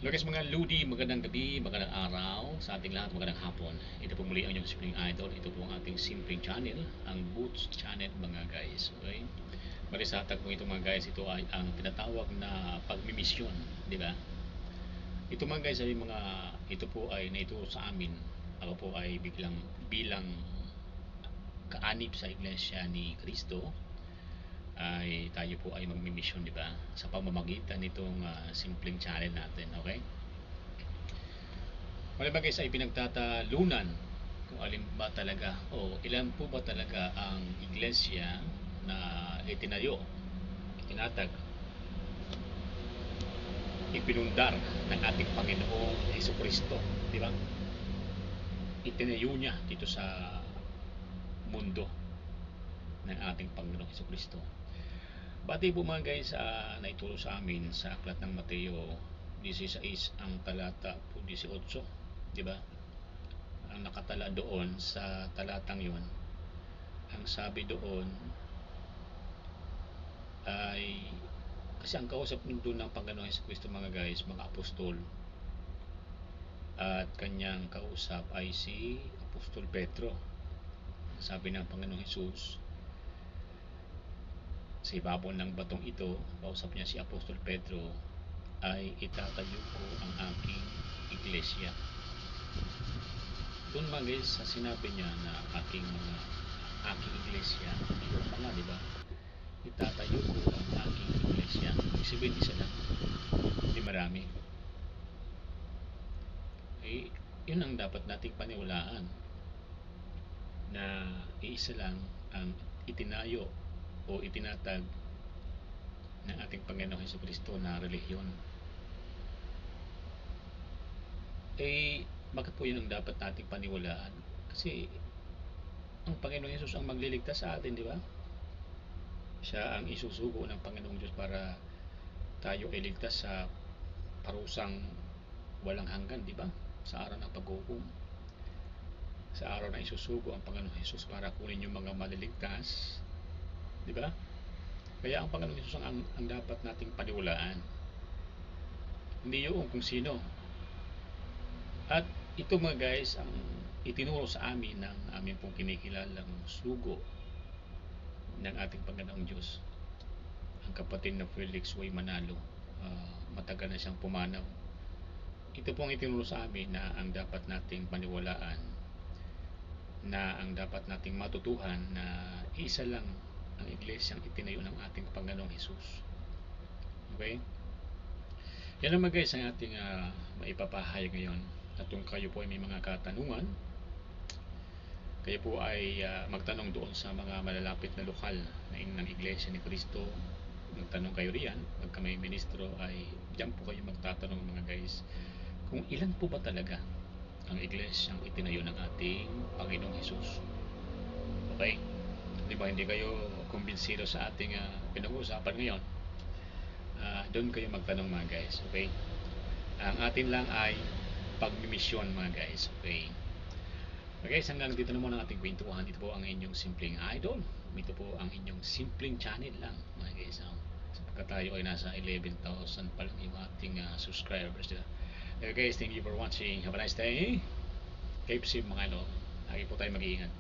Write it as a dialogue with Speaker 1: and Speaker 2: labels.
Speaker 1: Hello guys mga Ludi, magandang gabi, magandang araw sa ating lahat, magandang hapon. Ito po muli ang inyong simpleng idol. Ito po ang ating simpleng channel, ang Boots channel mga guys. Okay? Bali sa atag po ito mga guys, ito ay ang tinatawag na pagmimisyon, di ba? Ito mga guys ay ito po ay naituro sa amin. Ako po ay bilang kaanib sa iglesia ni Cristo, ay tayo po ay magmimisyon, di ba? Sa pamamagitan nitong simpleng channel natin, okay? Wala guys ay pinagtatalunan kung alin ba talaga o ilan po ba talaga ang iglesia na itinayo, itinatag, ipinundar ng ating Panginoong Jesucristo, di ba? Itinayo niya dito sa mundo ng ating Panginoong Jesucristo. Bati po mga guys, naituro sa amin sa aklat ng Mateo 16 ang talata po 18, di ba? Ang nakatala doon sa talatang yon, ang sabi doon ay kasi ang kausap doon ng Panginoong Jesucristo mga guys, mga apostol, at kanyang kausap ay si Apostol Pedro. Sabi ng Panginoong Jesus, sa ibabaw ng batong ito, kausap niya si Apostol Pedro, ay itatayo ko ang aking iglesia. Doon mga guys, sa sinabi niya na aking iglesia, yung mga, di ba? Itatayo ko ang aking iglesia. Ibig sabihin, isa lang, hindi marami. Eh, yun ang dapat nating paniwalaan, na iisa lang ang itinayo o itinatag ng ating Panginoong Jesucristo na relihiyon. Eh, bakit po yun ang dapat nating paniwalaan? Kasi ang Panginoong Jesus ang magliligtas sa atin, di ba? Siya ang isusugo ng Panginoong Diyos para tayo ay ligtas sa parusang walang hanggan, di ba? Sa araw ng paghukom, sa araw na isusugo ang Panginoong Jesus para kunin yung mga maliligtas, di ba? Kaya ang Panginoong Jesus ang dapat nating paniwalaan, hindi yung kung sino. At ito mga guys ang itinuro sa amin ng aming pong kinikilalang sugo ng ating Panginoong Diyos, ang kapatid na Felix Way Manalo. Matagal na siyang pumanaw. Ito pong itinuro sa amin na ang dapat nating paniwalaan, na ang dapat nating matutuhan, na isa lang ang iglesyang itinayo ng ating Panginoong Jesus. Okay? Yan naman guys ang ating maipapahayag ngayon. At kung kayo po ay may mga katanungan, kayo po ay magtanong doon sa mga malalapit na lokal ng iglesia ni Cristo. Magtanong kayo riyan. Pagka may ministro ay diyan po kayo magtatanong mga guys, kung ilan po ba talaga ang iglesyang itinayo ng ating Panginoong Jesus. Okay? Di ba hindi kayo kumbinsido sa ating pinag-uusapan ngayon? Doon kayo magtanong mga guys. Okay? Ang atin lang ay pagmimisyon mga guys. Okay? Okay guys, hanggang dito naman ang ating kwentuhan. Ito po ang inyong simpleng idol. Ito po ang inyong simpleng channel lang mga guys. Sapagkat tayo ay nasa 11,000 pa lang yung ating subscribers. Okay guys, thank you for watching. Have a nice day. Keep safe mga idol. Lagi po tayo mag-iingat.